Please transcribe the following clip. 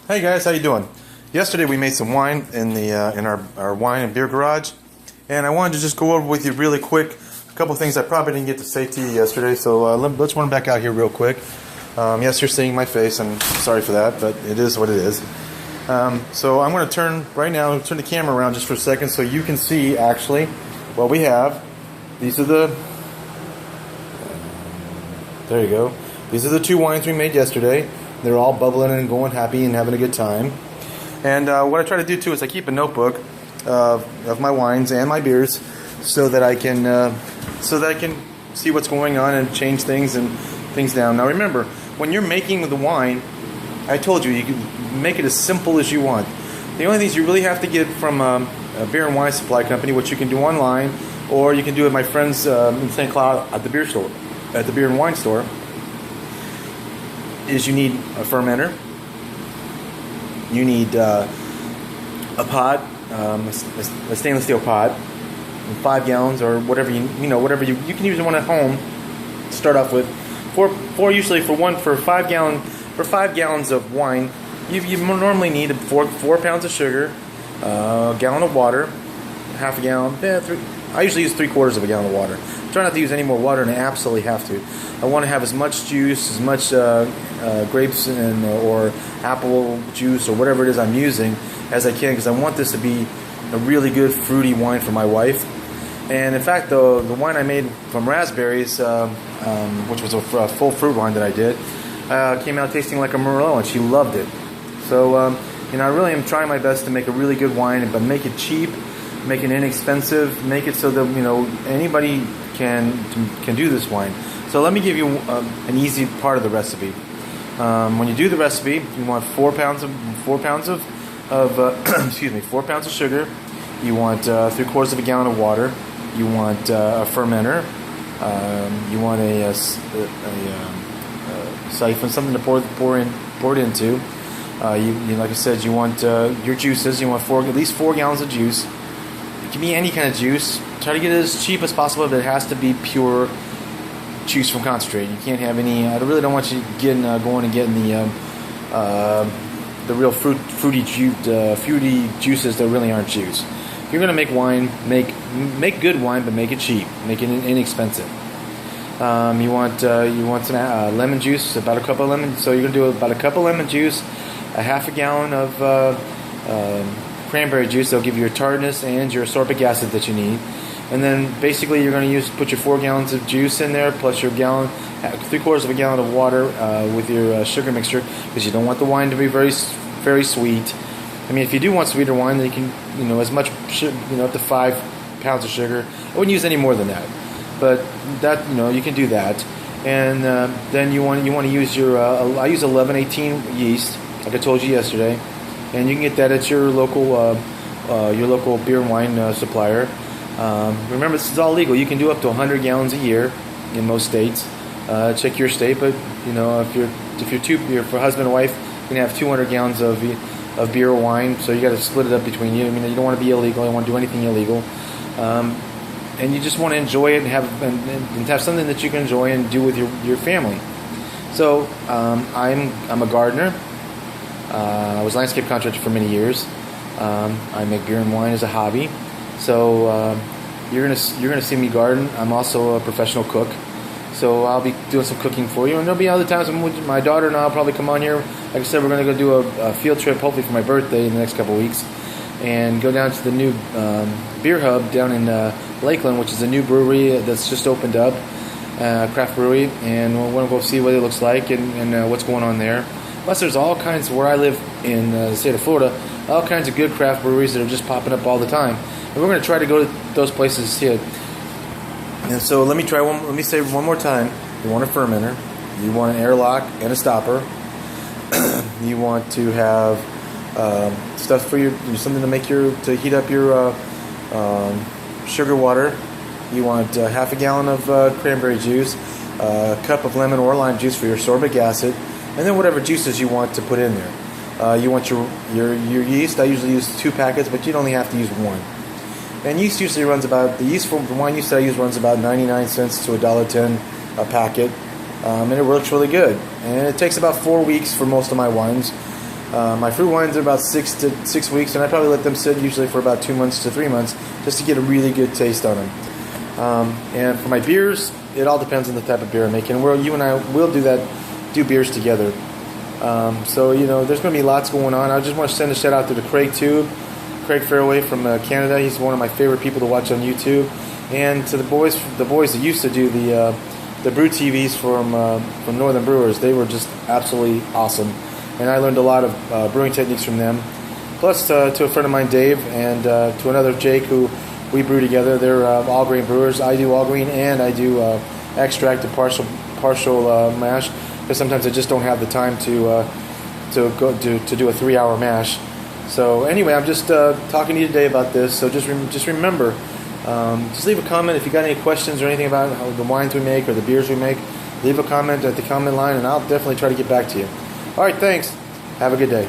Hey guys, how you doing? Yesterday we made some wine in the in our wine and beer garage, and I wanted to just go over with you really quick a couple things I probably didn't get to say to you yesterday. So let's run back out here real quick. Yes, you're seeing my face. I'm sorry for that, but it is what it is. So I'm going to turn the camera around just for a second so you can see actually what we have. These are there you go. These are the two wines we made yesterday. They're all bubbling and going happy and having a good time. And what I try to do too is I keep a notebook of my wines and my beers so that I can see what's going on and change things down. Now remember, when you're making the wine, I told you can make it as simple as you want. The only things you really have to get from a beer and wine supply company, which you can do online, or you can do at my friends in St. Cloud at the beer and wine store, is you need a fermenter, you need a pod, a stainless steel pod, 5 gallons or whatever you can use one at home. Start off with usually for 5 gallons of wine, you normally need 4 pounds of sugar, a gallon of water, half a gallon. I usually use 3/4 of a gallon of water. Try not to use any more water than I absolutely have to. I want to have as much juice, as much grapes or apple juice or whatever it is I'm using as I can, because I want this to be a really good fruity wine for my wife. And in fact, the wine I made from raspberries, which was a full fruit wine that I did, came out tasting like a Merlot, and she loved it. So I really am trying my best to make a really good wine, but make it cheap, make it inexpensive, make it so that anybody can do this wine. So let me give you an easy part of the recipe. When you do the recipe, you want 4 pounds of 4 pounds of sugar. You want 3/4 of a gallon of water. You want a fermenter. You want a siphon, something to pour it into. Like I said, you want your juices. You want at least 4 gallons of juice. It can be any kind of juice. Try to get it as cheap as possible, but it has to be pure juice from concentrate. You can't have any. I really don't want you getting the real fruity juices that really aren't juice. If you're gonna make wine, make good wine, but make it cheap. Make it inexpensive. You want some lemon juice, about a cup of lemon. So you're gonna do about a cup of lemon juice, a half a gallon of cranberry juice. They'll give you your tartness and your ascorbic acid that you need. And then basically you're going to put your 4 gallons of juice in there, plus your 3/4 of a gallon of water with your sugar mixture, because you don't want the wine to be very, very sweet. I mean, if you do want sweeter wine, then you can, as much, up to 5 pounds of sugar. I wouldn't use any more than that, but that, you can do that. And then you want to use your, I use 1118 yeast, like I told you yesterday, and you can get that at your local beer and wine supplier. Remember, this is all legal. You can do up to 100 gallons a year in most states. Check your state, but if you're for husband and wife, you can have 200 gallons of beer or wine. So you got to split it up between you. I mean, you don't want to be illegal. You don't want to do anything illegal, and you just want to enjoy it and have something that you can enjoy and do with your family. So I'm a gardener. I was a landscape contractor for many years. I make beer and wine as a hobby. So you're gonna see me garden. I'm also a professional cook, so I'll be doing some cooking for you. And there'll be other times when my daughter and I'll probably come on here. Like I said, we're gonna go do a field trip, hopefully for my birthday in the next couple of weeks, and go down to the new beer hub down in Lakeland, which is a new brewery that's just opened up, craft brewery, and we'll want to go see what it looks like and what's going on there. Plus, there's all kinds where I live in the state of Florida, all kinds of good craft breweries that are just popping up all the time. And we're going to try to go to those places here. And so let me say one more time. You want a fermenter. You want an airlock and a stopper. You want to have stuff for something to heat up your sugar water. You want half a gallon of cranberry juice, a cup of lemon or lime juice for your ascorbic acid, and then whatever juices you want to put in there. You want your yeast. I usually use 2 packets, but you'd only have to use 1. And yeast usually runs the yeast from the wine yeast I use runs about 99 cents to $1.10 a packet. And it works really good. And it takes about 4 weeks for most of my wines. My fruit wines are about 6 weeks, and I probably let them sit usually for about 2 months to 3 months just to get a really good taste on them. And for my beers, it all depends on the type of beer I'm making. You and I will do beers together. So, there's going to be lots going on. I just want to send a shout out to Craig Fairway from Canada. He's one of my favorite people to watch on YouTube. And to the boys that used to do the brew TVs from Northern Brewers. They were just absolutely awesome. And I learned a lot of brewing techniques from them. Plus to a friend of mine, Dave, and to another Jake, who we brew together. They're all grain brewers. I do all grain and I do extract and partial mash, because sometimes I just don't have the time to do a 3-hour mash. So anyway, I'm just talking to you today about this. So just remember, just leave a comment if you got any questions or anything about how the wines we make or the beers we make. Leave a comment at the comment line, and I'll definitely try to get back to you. All right, thanks. Have a good day.